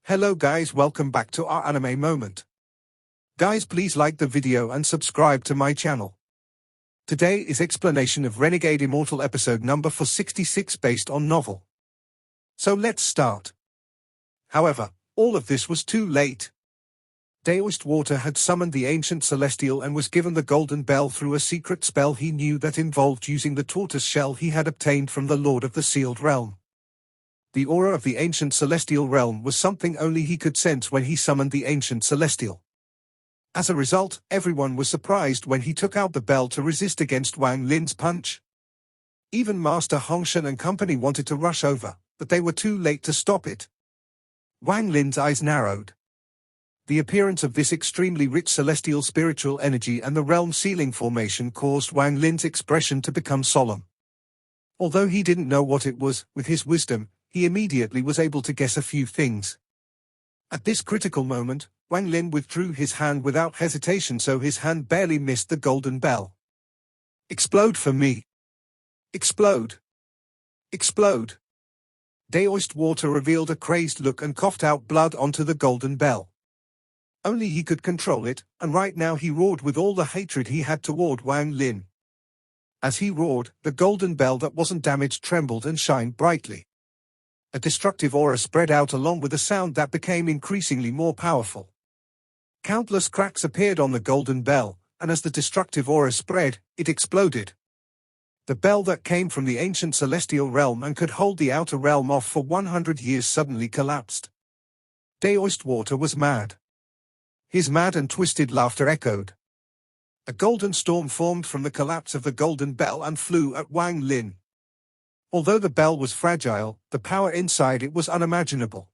Hello guys, welcome back to our anime moment. Guys, please like the video and subscribe to my channel. Today is explanation of Renegade Immortal episode number 466 based on novel. So let's start. However, all of this was too late. Deoist Water had summoned the ancient celestial and was given the golden bell through a secret spell he knew that involved using the tortoise shell he had obtained from the Lord of the Sealed Realm. The aura of the ancient celestial realm was something only he could sense when he summoned the ancient celestial. As a result, everyone was surprised when he took out the bell to resist against Wang Lin's punch. Even Master Hongshan and company wanted to rush over, but they were too late to stop it. Wang Lin's eyes narrowed. The appearance of this extremely rich celestial spiritual energy and the realm sealing formation caused Wang Lin's expression to become solemn. Although he didn't know what it was, with his wisdom, he immediately was able to guess a few things. At this critical moment, Wang Lin withdrew his hand without hesitation, so his hand barely missed the golden bell. Explode for me. Explode. Explode. Deoist Water revealed a crazed look and coughed out blood onto the golden bell. Only he could control it, and right now he roared with all the hatred he had toward Wang Lin. As he roared, the golden bell that wasn't damaged trembled and shined brightly. A destructive aura spread out along with a sound that became increasingly more powerful. Countless cracks appeared on the golden bell, and as the destructive aura spread, it exploded. The bell that came from the ancient celestial realm and could hold the outer realm off for 100 years suddenly collapsed. Deoist Water was mad. His mad and twisted laughter echoed. A golden storm formed from the collapse of the golden bell and flew at Wang Lin. Although the bell was fragile, the power inside it was unimaginable.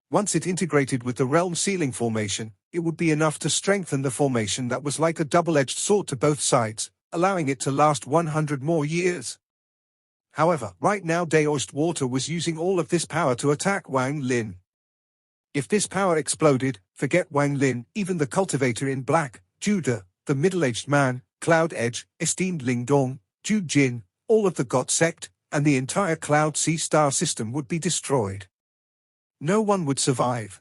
Once it integrated with the realm sealing formation, it would be enough to strengthen the formation that was like a double-edged sword to both sides, allowing it to last 100 more years. However, right now Deoist Water was using all of this power to attack Wang Lin. If this power exploded, forget Wang Lin, even the cultivator in black, Judah, the middle-aged man, Cloud Edge, esteemed Ling Dong, Ju Jin, all of the God sect, and the entire Cloud Sea star system would be destroyed. No one would survive.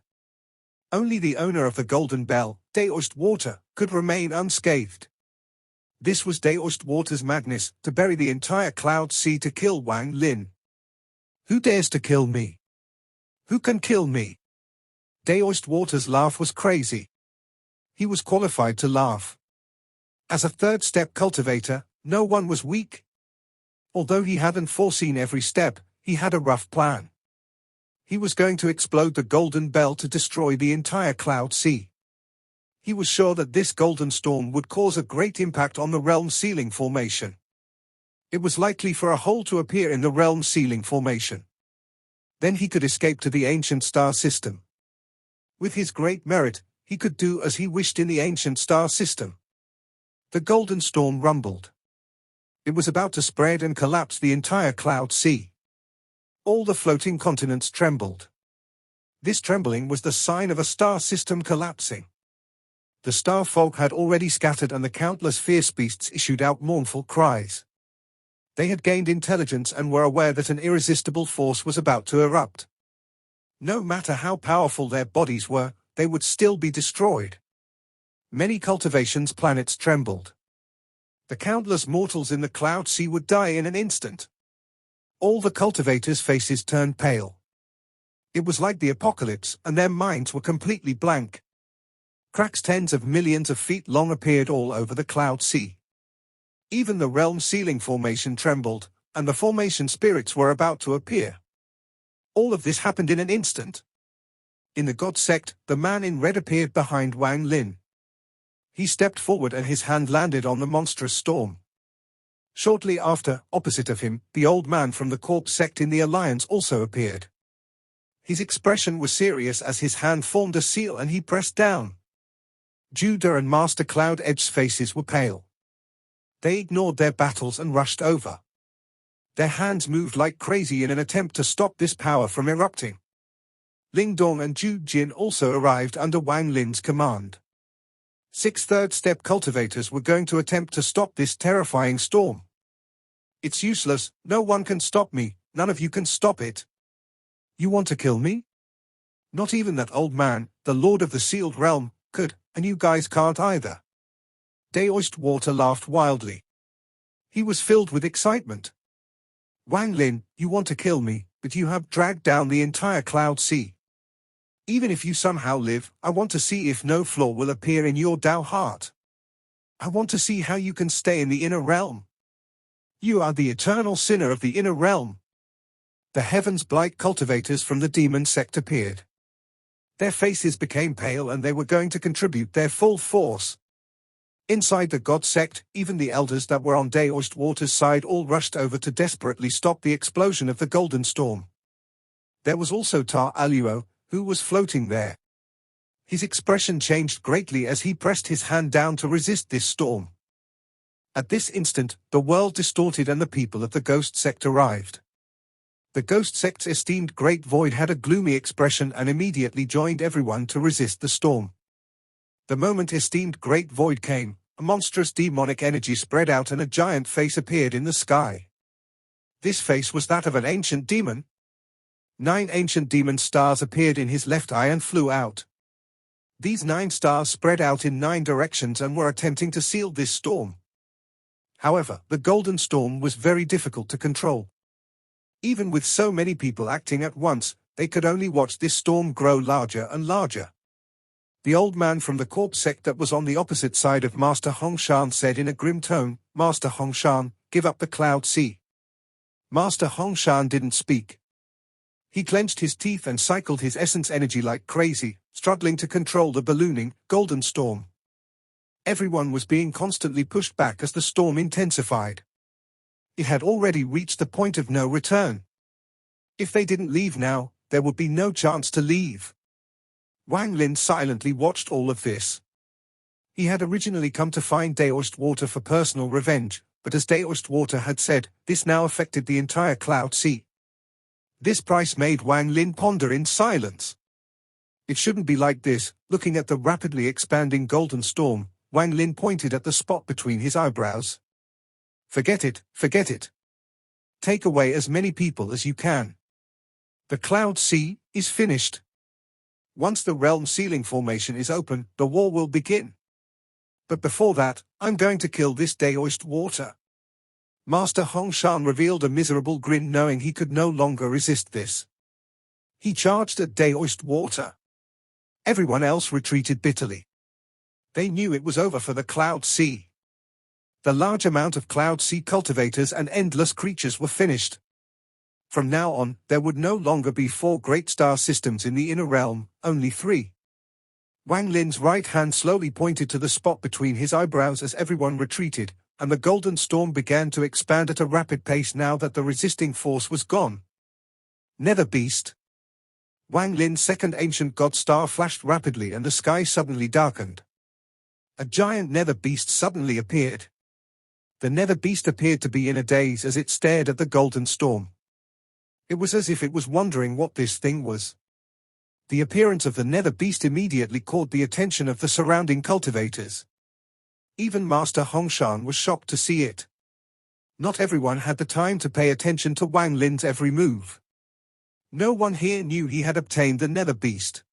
Only the owner of the golden bell, Deoist Water, could remain unscathed. This was Deoist Water's madness, to bury the entire Cloud Sea to kill Wang Lin. Who dares to kill me? Who can kill me? Deoist Water's laugh was crazy. He was qualified to laugh. As a third-step cultivator, no one was weak. Although he hadn't foreseen every step, he had a rough plan. He was going to explode the golden bell to destroy the entire Cloud Sea. He was sure that this golden storm would cause a great impact on the realm sealing formation. It was likely for a hole to appear in the realm sealing formation. Then he could escape to the ancient star system. With his great merit, he could do as he wished in the ancient star system. The golden storm rumbled. It was about to spread and collapse the entire Cloud Sea. All the floating continents trembled. This trembling was the sign of a star system collapsing. The star folk had already scattered and the countless fierce beasts issued out mournful cries. They had gained intelligence and were aware that an irresistible force was about to erupt. No matter how powerful their bodies were, they would still be destroyed. Many cultivations planets trembled. The countless mortals in the Cloud Sea would die in an instant. All the cultivators' faces turned pale. It was like the apocalypse, and their minds were completely blank. Cracks tens of millions of feet long appeared all over the Cloud Sea. Even the realm sealing formation trembled, and the formation spirits were about to appear. All of this happened in an instant. In the God sect, the man in red appeared behind Wang Lin. He stepped forward and his hand landed on the monstrous storm. Shortly after, opposite of him, the old man from the corpse sect in the alliance also appeared. His expression was serious as his hand formed a seal and he pressed down. Judah and Master Cloud Edge's faces were pale. They ignored their battles and rushed over. Their hands moved like crazy in an attempt to stop this power from erupting. Ling Dong and Ju Jin also arrived under Wang Lin's command. 6 third-step cultivators were going to attempt to stop this terrifying storm. It's useless, no one can stop me, none of you can stop it. You want to kill me? Not even that old man, the Lord of the Sealed Realm, could, and you guys can't either. Deoist Water laughed wildly. He was filled with excitement. Wang Lin, you want to kill me, but you have dragged down the entire Cloud Sea. Even if you somehow live, I want to see if no flaw will appear in your Dao heart. I want to see how you can stay in the inner realm. You are the eternal sinner of the inner realm. The heavens blight cultivators from the demon sect appeared. Their faces became pale and they were going to contribute their full force. Inside the god sect, even the elders that were on Deoist Water's side all rushed over to desperately stop the explosion of the golden storm. There was also Ta Aluo, who was floating there. His expression changed greatly as he pressed his hand down to resist this storm. At this instant, the world distorted and the people of the ghost sect arrived. The ghost sect's esteemed Great Void had a gloomy expression and immediately joined everyone to resist the storm. The moment esteemed Great Void came, a monstrous demonic energy spread out and a giant face appeared in the sky. This face was that of an ancient demon. 9 ancient demon stars appeared in his left eye and flew out. These 9 stars spread out in 9 directions and were attempting to seal this storm. However, the golden storm was very difficult to control. Even with so many people acting at once, they could only watch this storm grow larger and larger. The old man from the corpse sect that was on the opposite side of Master Hongshan said in a grim tone, "Master Hongshan, give up the Cloud Sea." Master Hongshan didn't speak. He clenched his teeth and cycled his essence energy like crazy, struggling to control the ballooning, golden storm. Everyone was being constantly pushed back as the storm intensified. It had already reached the point of no return. If they didn't leave now, there would be no chance to leave. Wang Lin silently watched all of this. He had originally come to find Deoist Water for personal revenge, but as Deoist Water had said, this now affected the entire Cloud Sea. This price made Wang Lin ponder in silence. It shouldn't be like this. Looking at the rapidly expanding golden storm, Wang Lin pointed at the spot between his eyebrows. Forget it, forget it. Take away as many people as you can. The Cloud Sea is finished. Once the realm sealing formation is open, the war will begin. But before that, I'm going to kill this Deoist Water. Master Hongshan revealed a miserable grin knowing he could no longer resist this. He charged at Deoist Water. Everyone else retreated bitterly. They knew it was over for the Cloud Sea. The large amount of Cloud Sea cultivators and endless creatures were finished. From now on, there would no longer be 4 great star systems in the inner realm, only 3. Wang Lin's right hand slowly pointed to the spot between his eyebrows as everyone retreated, and the golden storm began to expand at a rapid pace now that the resisting force was gone. Nether Beast. Wang Lin's second ancient god star flashed rapidly and the sky suddenly darkened. A giant nether beast suddenly appeared. The nether beast appeared to be in a daze as it stared at the golden storm. It was as if it was wondering what this thing was. The appearance of the nether beast immediately caught the attention of the surrounding cultivators. Even Master Hongshan was shocked to see it. Not everyone had the time to pay attention to Wang Lin's every move. No one here knew he had obtained the nether beast.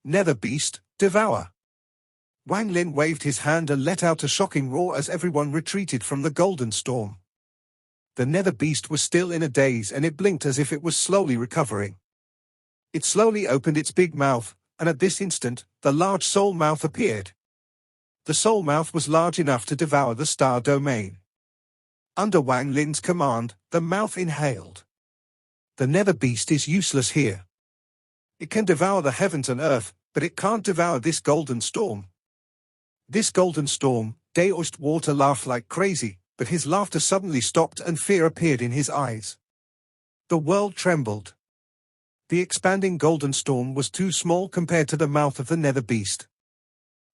Nether beast, devour. Wang Lin waved his hand and let out a shocking roar as everyone retreated from the golden storm. The nether beast was still in a daze and it blinked as if it was slowly recovering. It slowly opened its big mouth, and at this instant, the large soul mouth appeared. The soul mouth was large enough to devour the star domain. Under Wang Lin's command, the mouth inhaled. The nether beast is useless here. It can devour the heavens and earth, but it can't devour this golden storm. This golden storm, Deoist Water laughed like crazy, but his laughter suddenly stopped and fear appeared in his eyes. The world trembled. The expanding golden storm was too small compared to the mouth of the nether beast.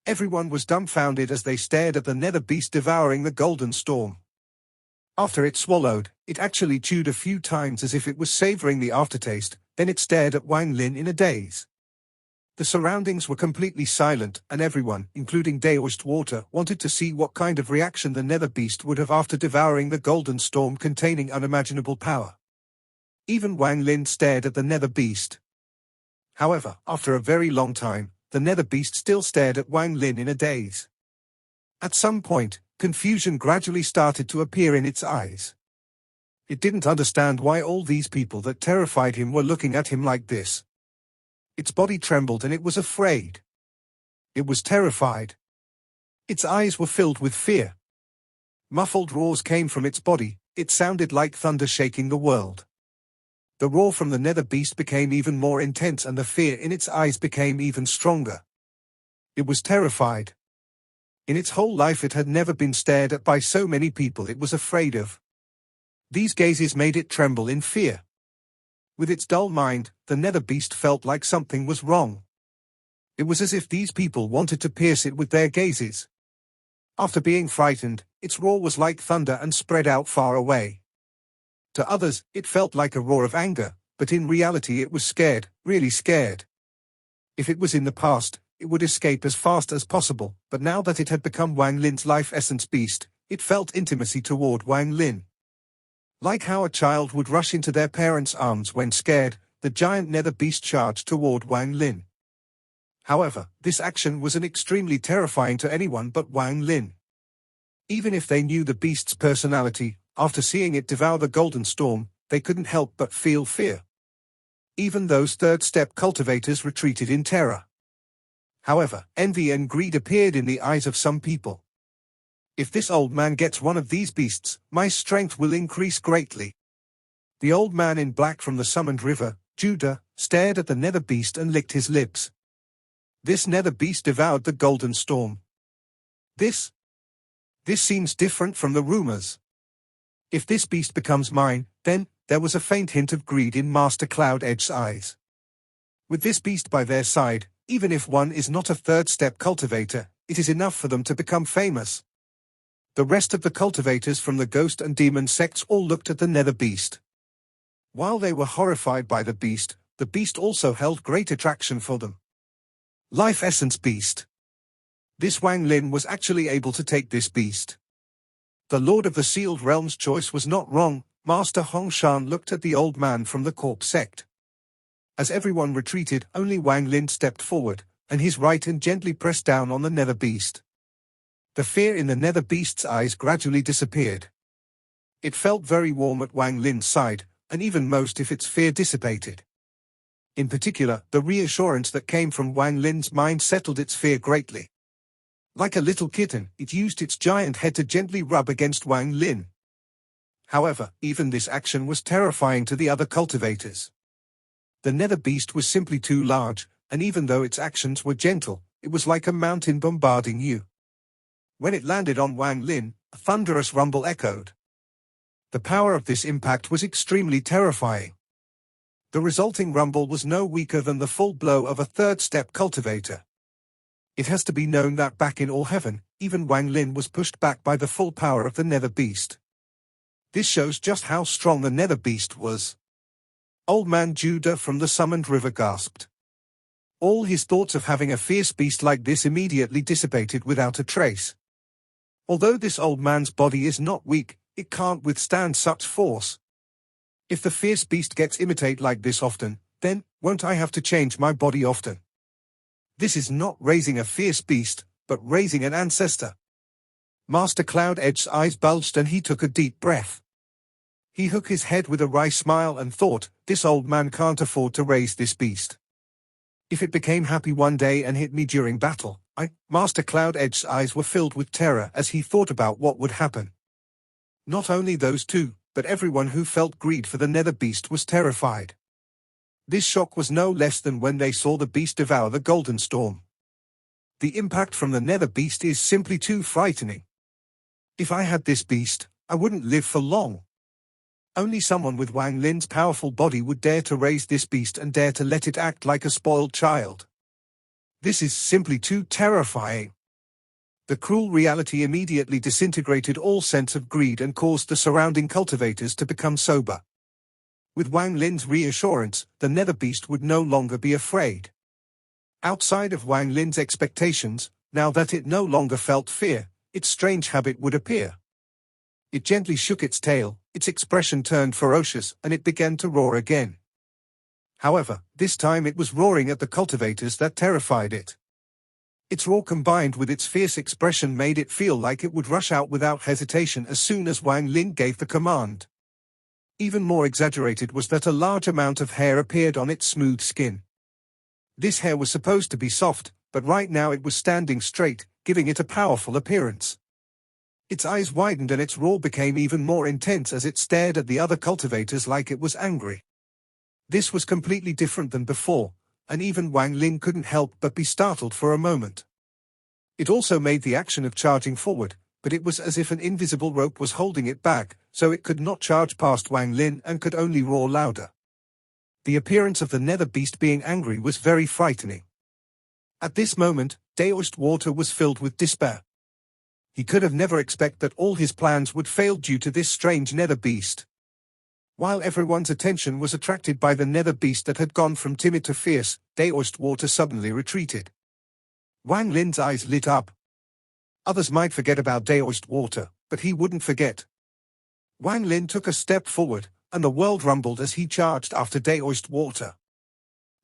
Everyone was dumbfounded as they stared at the nether beast devouring the golden storm. After it swallowed, it actually chewed a few times as if it was savoring the aftertaste, then it stared at Wang Lin in a daze. The surroundings were completely silent, and everyone, including Deoist Water, wanted to see what kind of reaction the nether beast would have after devouring the golden storm containing unimaginable power. Even Wang Lin stared at the nether beast. However, after a very long time, the nether beast still stared at Wang Lin in a daze. At some point, confusion gradually started to appear in its eyes. It didn't understand why all these people that terrified him were looking at him like this. Its body trembled and it was afraid. It was terrified. Its eyes were filled with fear. Muffled roars came from its body. It sounded like thunder shaking the world. The roar from the nether beast became even more intense and the fear in its eyes became even stronger. It was terrified. In its whole life it had never been stared at by so many people it was afraid of. These gazes made it tremble in fear. With its dull mind, the nether beast felt like something was wrong. It was as if these people wanted to pierce it with their gazes. After being frightened, its roar was like thunder and spread out far away. To others, it felt like a roar of anger, but in reality it was scared, really scared. If it was in the past, it would escape as fast as possible, but now that it had become Wang Lin's life essence beast, it felt intimacy toward Wang Lin. Like how a child would rush into their parents' arms when scared, the giant nether beast charged toward Wang Lin. However, this action was extremely terrifying to anyone but Wang Lin. Even if they knew the beast's personality, after seeing it devour the golden storm, they couldn't help but feel fear. Even those third-step cultivators retreated in terror. However, envy and greed appeared in the eyes of some people. If this old man gets one of these beasts, my strength will increase greatly. The old man in black from the summoned river, Judah, stared at the nether beast and licked his lips. This nether beast devoured the golden storm. This seems different from the rumors. If this beast becomes mine, then, there was a faint hint of greed in Master Cloud Edge's eyes. With this beast by their side, even if one is not a third-step cultivator, it is enough for them to become famous. The rest of the cultivators from the ghost and demon sects all looked at the nether beast. While they were horrified by the beast also held great attraction for them. Life Essence Beast. This Wang Lin was actually able to take this beast. The Lord of the Sealed Realm's choice was not wrong. Master Hong Shan looked at the old man from the corpse sect. As everyone retreated, only Wang Lin stepped forward, and his right hand gently pressed down on the nether beast. The fear in the nether beast's eyes gradually disappeared. It felt very warm at Wang Lin's side, and even most if its fear dissipated. In particular, the reassurance that came from Wang Lin's mind settled its fear greatly. Like a little kitten, it used its giant head to gently rub against Wang Lin. However, even this action was terrifying to the other cultivators. The nether beast was simply too large, and even though its actions were gentle, it was like a mountain bombarding you. When it landed on Wang Lin, a thunderous rumble echoed. The power of this impact was extremely terrifying. The resulting rumble was no weaker than the full blow of a third-step cultivator. It has to be known that back in All Heaven, even Wang Lin was pushed back by the full power of the nether beast. This shows just how strong the nether beast was. Old man Judah from the summoned river gasped. All his thoughts of having a fierce beast like this immediately dissipated without a trace. Although this old man's body is not weak, it can't withstand such force. If the fierce beast gets imitate like this often, then, won't I have to change my body often? This is not raising a fierce beast, but raising an ancestor. Master Cloud Edge's eyes bulged and he took a deep breath. He shook his head with a wry smile and thought, this old man can't afford to raise this beast. If it became happy one day and hit me during battle, Master Cloud Edge's eyes were filled with terror as he thought about what would happen. Not only those two, but everyone who felt greed for the nether beast was terrified. This shock was no less than when they saw the beast devour the golden storm. The impact from the nether beast is simply too frightening. If I had this beast, I wouldn't live for long. Only someone with Wang Lin's powerful body would dare to raise this beast and dare to let it act like a spoiled child. This is simply too terrifying. The cruel reality immediately disintegrated all sense of greed and caused the surrounding cultivators to become sober. With Wang Lin's reassurance, the nether beast would no longer be afraid. Outside of Wang Lin's expectations, now that it no longer felt fear, its strange habit would appear. It gently shook its tail, its expression turned ferocious, and it began to roar again. However, this time it was roaring at the cultivators that terrified it. Its roar combined with its fierce expression made it feel like it would rush out without hesitation as soon as Wang Lin gave the command. Even more exaggerated was that a large amount of hair appeared on its smooth skin. This hair was supposed to be soft, but right now it was standing straight, giving it a powerful appearance. Its eyes widened and its roar became even more intense as it stared at the other cultivators like it was angry. This was completely different than before, and even Wang Lin couldn't help but be startled for a moment. It also made the action of charging forward, but it was as if an invisible rope was holding it back, so it could not charge past Wang Lin and could only roar louder. The appearance of the nether beast being angry was very frightening. At this moment, Deoist Water was filled with despair. He could have never expected that all his plans would fail due to this strange nether beast. While everyone's attention was attracted by the nether beast that had gone from timid to fierce, Deoist Water suddenly retreated. Wang Lin's eyes lit up. Others might forget about Deoist Water, but he wouldn't forget. Wang Lin took a step forward, and the world rumbled as he charged after Deoist Water.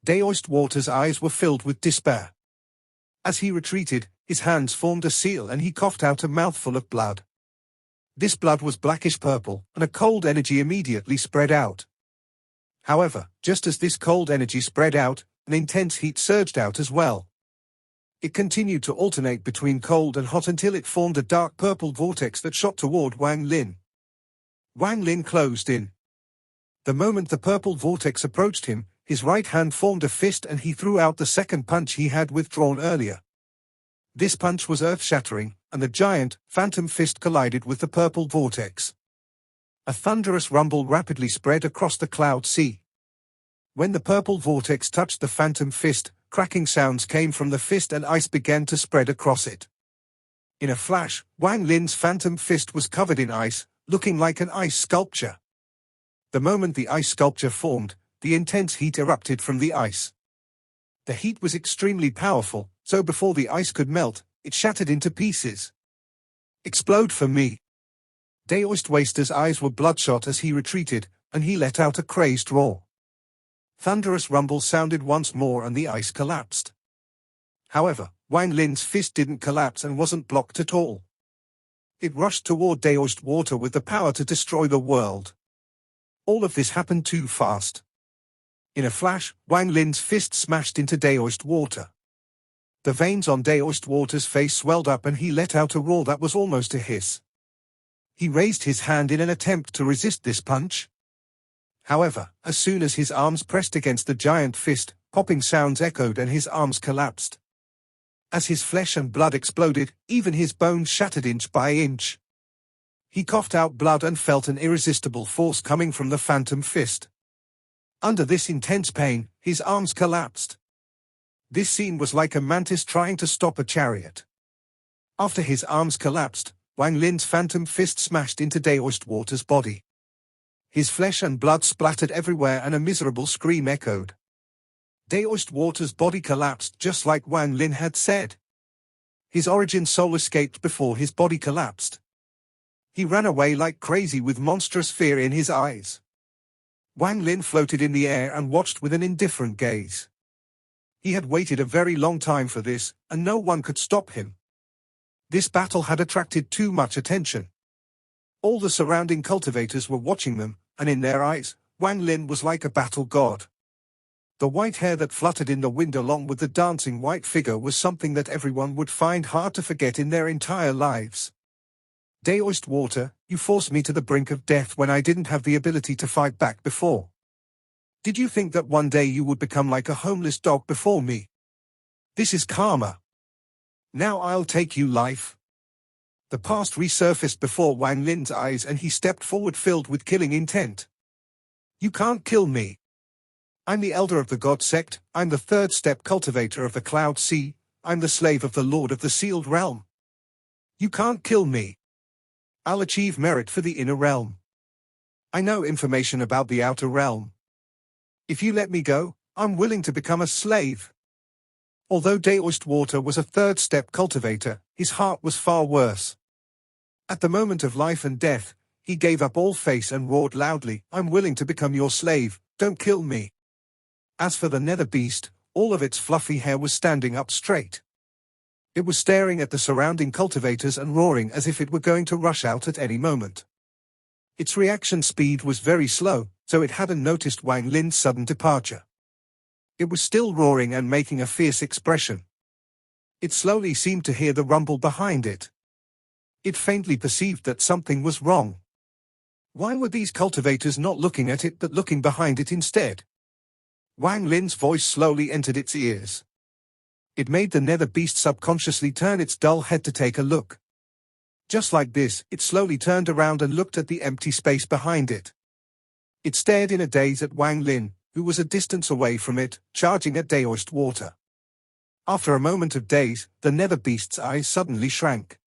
Deoist Water's eyes were filled with despair. As he retreated, his hands formed a seal and he coughed out a mouthful of blood. This blood was blackish purple, and a cold energy immediately spread out. However, just as this cold energy spread out, an intense heat surged out as well. It continued to alternate between cold and hot until it formed a dark purple vortex that shot toward Wang Lin. Wang Lin closed in. The moment the purple vortex approached him, his right hand formed a fist and he threw out the second punch he had withdrawn earlier. This punch was earth-shattering, and the giant, phantom fist collided with the purple vortex. A thunderous rumble rapidly spread across the cloud sea. When the purple vortex touched the phantom fist, cracking sounds came from the fist and ice began to spread across it. In a flash, Wang Lin's phantom fist was covered in ice, looking like an ice sculpture. The moment the ice sculpture formed, the intense heat erupted from the ice. The heat was extremely powerful, so before the ice could melt, it shattered into pieces. Explode for me. Deoist Waster's eyes were bloodshot as he retreated, and he let out a crazed roar. Thunderous rumbles sounded once more and the ice collapsed. However, Wang Lin's fist didn't collapse and wasn't blocked at all. It rushed toward Deoist Water with the power to destroy the world. All of this happened too fast. In a flash, Wang Lin's fist smashed into Deoist Water. The veins on Deoist Water's face swelled up and he let out a roar that was almost a hiss. He raised his hand in an attempt to resist this punch. However, as soon as his arms pressed against the giant fist, popping sounds echoed and his arms collapsed. As his flesh and blood exploded, even his bones shattered inch by inch. He coughed out blood and felt an irresistible force coming from the phantom fist. Under this intense pain, his arms collapsed. This scene was like a mantis trying to stop a chariot. After his arms collapsed, Wang Lin's phantom fist smashed into Deoist Water's body. His flesh and blood splattered everywhere and a miserable scream echoed. Deoist Water's body collapsed just like Wang Lin had said. His origin soul escaped before his body collapsed. He ran away like crazy with monstrous fear in his eyes. Wang Lin floated in the air and watched with an indifferent gaze. He had waited a very long time for this, and no one could stop him. This battle had attracted too much attention. All the surrounding cultivators were watching them, and in their eyes, Wang Lin was like a battle god. The white hair that fluttered in the wind along with the dancing white figure was something that everyone would find hard to forget in their entire lives. Deoist Water, you forced me to the brink of death when I didn't have the ability to fight back before. Did you think that one day you would become like a homeless dog before me? This is karma. Now I'll take you life. The past resurfaced before Wang Lin's eyes and he stepped forward filled with killing intent. You can't kill me. I'm the elder of the God sect, I'm the third step cultivator of the Cloud Sea, I'm the slave of the Lord of the Sealed Realm. You can't kill me. I'll achieve merit for the inner realm. I know information about the outer realm. If you let me go, I'm willing to become a slave. Although Deoist Water was a third step cultivator, his heart was far worse. At the moment of life and death, he gave up all face and roared loudly, I'm willing to become your slave, don't kill me. As for the nether beast, all of its fluffy hair was standing up straight. It was staring at the surrounding cultivators and roaring as if it were going to rush out at any moment. Its reaction speed was very slow, so it hadn't noticed Wang Lin's sudden departure. It was still roaring and making a fierce expression. It slowly seemed to hear the rumble behind it. It faintly perceived that something was wrong. Why were these cultivators not looking at it but looking behind it instead? Wang Lin's voice slowly entered its ears. It made the nether beast subconsciously turn its dull head to take a look. Just like this, it slowly turned around and looked at the empty space behind it. It stared in a daze at Wang Lin, who was a distance away from it, charging at Deoist Water. After a moment of daze, the nether beast's eyes suddenly shrank.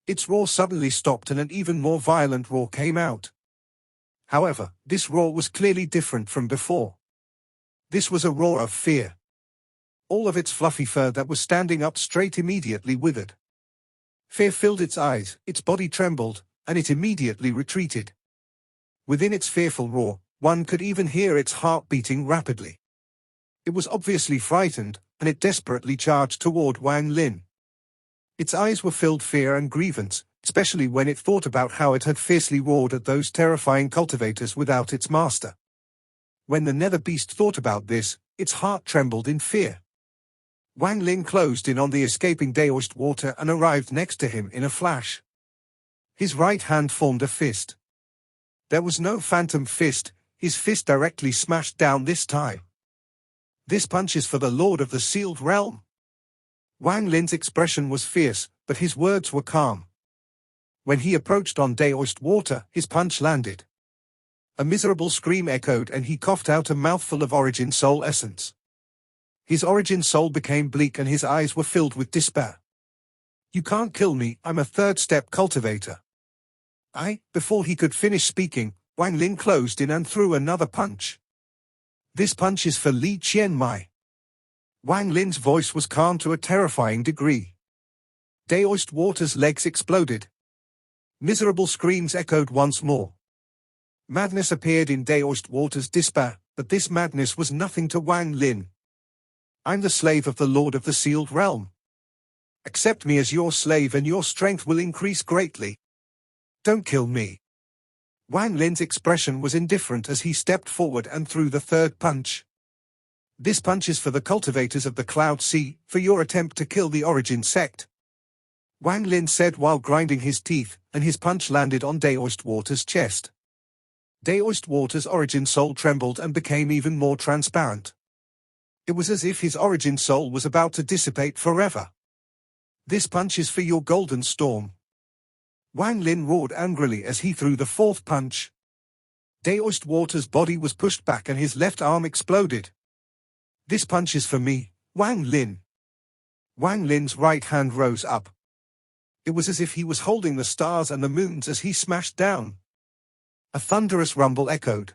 Its roar suddenly stopped and an even more violent roar came out. However, this roar was clearly different from before. This was a roar of fear. All of its fluffy fur that was standing up straight immediately withered. Fear filled its eyes, its body trembled, and it immediately retreated. Within its fearful roar, one could even hear its heart beating rapidly. It was obviously frightened, and it desperately charged toward Wang Lin. Its eyes were filled fear and grievance, especially when it thought about how it had fiercely roared at those terrifying cultivators without its master. When the nether beast thought about this, its heart trembled in fear. Wang Lin closed in on the escaping Deoist Water and arrived next to him in a flash. His right hand formed a fist. There was no phantom fist, his fist directly smashed down this time. This punch is for the Lord of the Sealed Realm. Wang Lin's expression was fierce, but his words were calm. When he approached on Deoist Water, his punch landed. A miserable scream echoed and he coughed out a mouthful of Origin Soul essence. His Origin Soul became bleak and his eyes were filled with despair. "You can't kill me, I'm a third-step cultivator." Before he could finish speaking, Wang Lin closed in and threw another punch. "This punch is for Li Qianmai." Wang Lin's voice was calm to a terrifying degree. Deoist Water's legs exploded. Miserable screams echoed once more. Madness appeared in Deoist Water's despair, but this madness was nothing to Wang Lin. "I'm the slave of the Lord of the Sealed Realm. Accept me as your slave and your strength will increase greatly. Don't kill me." Wang Lin's expression was indifferent as he stepped forward and threw the third punch. "This punch is for the cultivators of the Cloud Sea, for your attempt to kill the Origin sect," Wang Lin said while grinding his teeth, and his punch landed on Deoist Water's chest. Deoist Water's Origin Soul trembled and became even more transparent. It was as if his Origin Soul was about to dissipate forever. "This punch is for your Golden Storm." Wang Lin roared angrily as he threw the fourth punch. Deoist Water's body was pushed back and his left arm exploded. "This punch is for me, Wang Lin." Wang Lin's right hand rose up. It was as if he was holding the stars and the moons as he smashed down. A thunderous rumble echoed.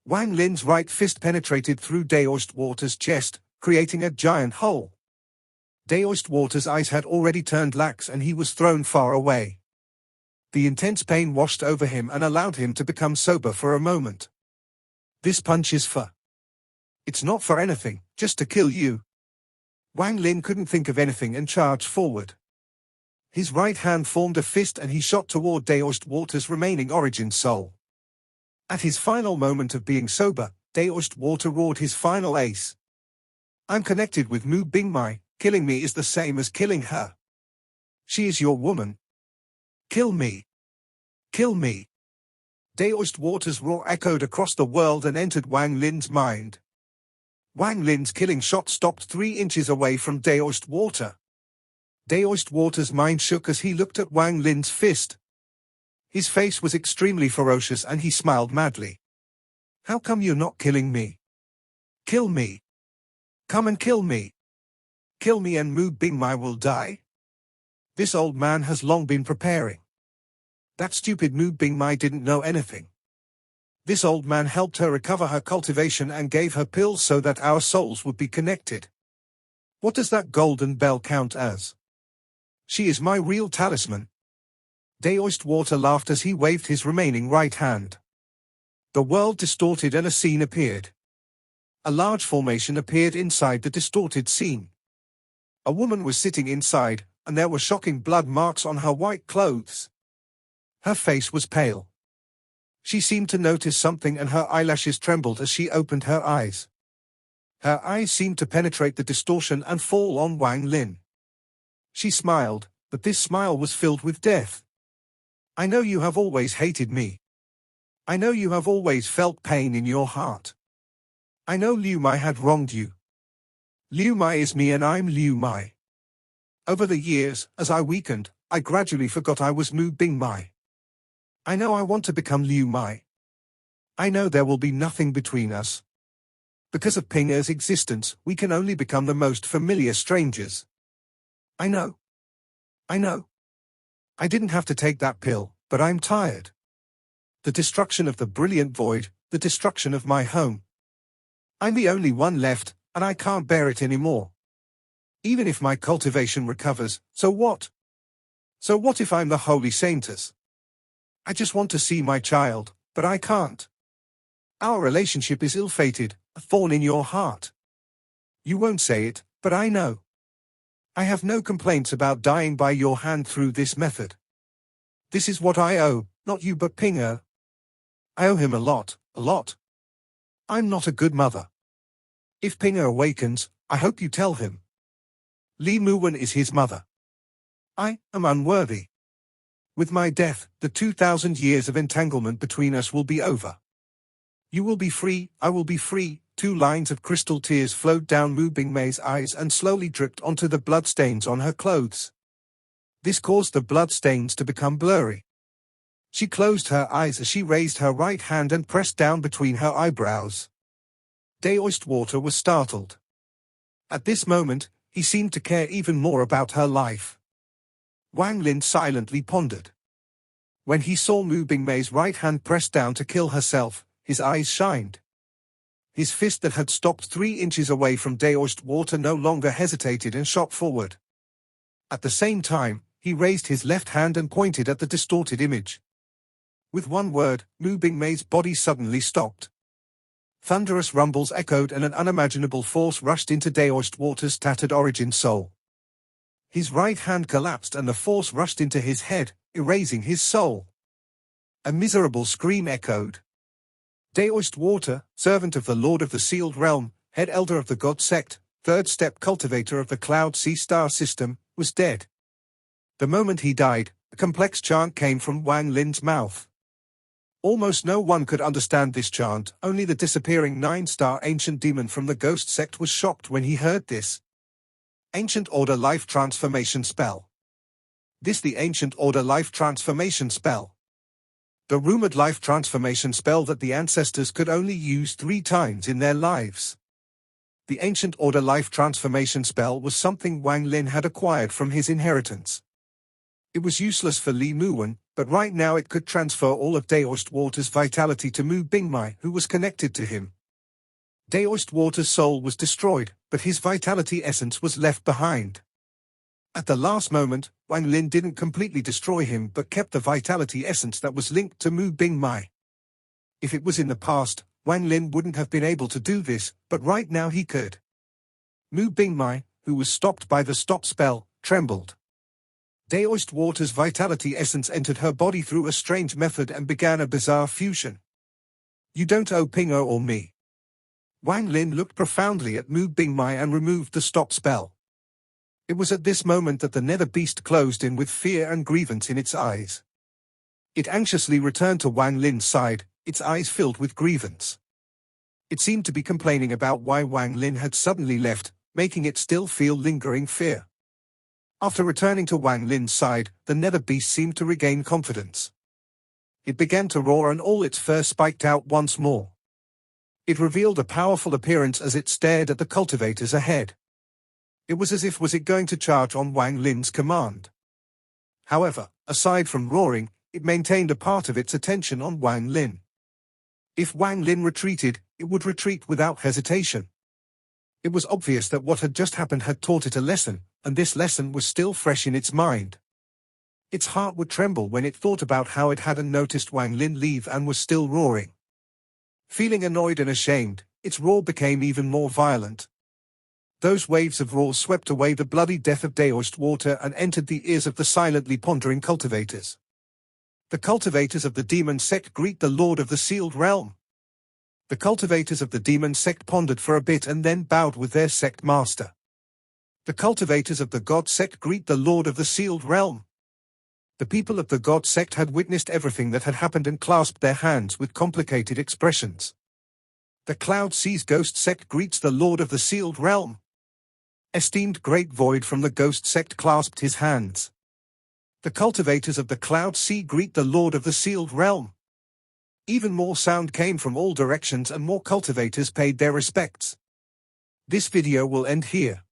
Wang Lin's right fist penetrated through Deoist Water's chest, creating a giant hole. Deoist Water's eyes had already turned lax and he was thrown far away. The intense pain washed over him and allowed him to become sober for a moment. "This punch is for..." "It's not for anything, just to kill you." Wang Lin couldn't think of anything and charged forward. His right hand formed a fist and he shot toward Deoist Water's remaining Origin Soul. At his final moment of being sober, Deoist Water roared his final ace. "I'm connected with Mu Bingmai, killing me is the same as killing her. She is your woman. Kill me. Kill me." Deoist Water's roar echoed across the world and entered Wang Lin's mind. Wang Lin's killing shot stopped 3 inches away from Deoist Water. Deoist Water's mind shook as he looked at Wang Lin's fist. His face was extremely ferocious and he smiled madly. "How come you're not killing me? Kill me. Come and kill me. Kill me and Mu Bingmai will die." This old man has long been preparing. That stupid Mu Bingmai didn't know anything. This old man helped her recover her cultivation and gave her pills so that our souls would be connected. What does that golden bell count as? She is my real talisman. Deoist Water laughed as he waved his remaining right hand. The world distorted and a scene appeared. a large formation appeared inside the distorted scene. A woman was sitting inside, and there were shocking blood marks on her white clothes. Her face was pale. She seemed to notice something and her eyelashes trembled as she opened her eyes. Her eyes seemed to penetrate the distortion and fall on Wang Lin. She smiled, but this smile was filled with death. I know you have always hated me. I know you have always felt pain in your heart. I know Liu Mai had wronged you. Liu Mai is me and I'm Liu Mai. Over the years, as I weakened, I gradually forgot I was Mu Bing Mai. I know I want to become Liu Mai. I know there will be nothing between us. Because of Ping Er's existence, we can only become the most familiar strangers. I know. I know. I didn't have to take that pill, but I'm tired. The destruction of the brilliant void, the destruction of my home. I'm the only one left, and I can't bear it anymore. Even if my cultivation recovers, so what? So what if I'm the holy saintess? I just want to see my child, but I can't. Our relationship is ill-fated, a thorn in your heart. You won't say it, but I know. I have no complaints about dying by your hand through this method. This is what I owe, not you but Ping Er. I owe him a lot, a lot. I'm not a good mother. If Ping Er awakens, I hope you tell him. Li Muwen is his mother. I am unworthy. With my death, the 2,000 years of entanglement between us will be over. You will be free, I will be free. 2 lines of crystal tears flowed down Mu Bingmei's eyes and slowly dripped onto the bloodstains on her clothes. This caused the bloodstains to become blurry. She closed her eyes as she raised her right hand and pressed down between her eyebrows. Deoist Water was startled. At this moment, he seemed to care even more about her life. Wang Lin silently pondered. When he saw Mu Bingmei's right hand pressed down to kill herself, his eyes shined. His fist that had stopped 3 inches away from Deoist Water no longer hesitated and shot forward. At the same time, he raised his left hand and pointed at the distorted image. With one word, Mu Bingmei's body suddenly stopped. Thunderous rumbles echoed and an unimaginable force rushed into Deoist Water's tattered origin soul. His right hand collapsed and the force rushed into his head, erasing his soul. A miserable scream echoed. Deoist Water, servant of the Lord of the Sealed Realm, head elder of the God Sect, 3rd step cultivator of the Cloud Sea Star system, was dead. The moment he died, a complex chant came from Wang Lin's mouth. Almost no one could understand this chant, only the disappearing 9-star ancient demon from the Ghost Sect was shocked when he heard this. Ancient Order Life Transformation Spell. This the Ancient Order Life Transformation Spell. The rumored life transformation spell that the ancestors could only use 3 times in their lives. The Ancient Order life transformation spell was something Wang Lin had acquired from his inheritance. It was useless for Li Muwen, but right now it could transfer all of Deoist Water's vitality to Mu Bingmei, who was connected to him. Deoist Water's soul was destroyed, but his vitality essence was left behind. At the last moment, Wang Lin didn't completely destroy him but kept the vitality essence that was linked to Mu Bingmei. If it was in the past, Wang Lin wouldn't have been able to do this, but right now he could. Mu Bingmei, who was stopped by the stop spell, trembled. Deoist Water's vitality essence entered her body through a strange method and began a bizarre fusion. You don't owe Ping Er or me. Wang Lin looked profoundly at Mu Bingmei and removed the stop spell. It was at this moment that the nether beast closed in with fear and grievance in its eyes. It anxiously returned to Wang Lin's side, its eyes filled with grievance. It seemed to be complaining about why Wang Lin had suddenly left, making it still feel lingering fear. After returning to Wang Lin's side, the nether beast seemed to regain confidence. It began to roar and all its fur spiked out once more. It revealed a powerful appearance as it stared at the cultivators ahead. It was as if was it going to charge on Wang Lin's command. However, aside from roaring, it maintained a part of its attention on Wang Lin. If Wang Lin retreated, it would retreat without hesitation. It was obvious that what had just happened had taught it a lesson, and this lesson was still fresh in its mind. Its heart would tremble when it thought about how it hadn't noticed Wang Lin leave and was still roaring. Feeling annoyed and ashamed, its roar became even more violent. Those waves of roar swept away the bloody death of Deoist Water and entered the ears of the silently pondering cultivators. The cultivators of the demon sect greet the Lord of the Sealed Realm. The cultivators of the demon sect pondered for a bit and then bowed with their sect master. The cultivators of the God sect greet the Lord of the Sealed Realm. The people of the God sect had witnessed everything that had happened and clasped their hands with complicated expressions. The Cloud Seas Ghost sect greets the Lord of the Sealed Realm. Esteemed Great Void from the Ghost sect clasped his hands. The cultivators of the Cloud Sea greet the Lord of the Sealed Realm. Even more sound came from all directions and more cultivators paid their respects. This video will end here.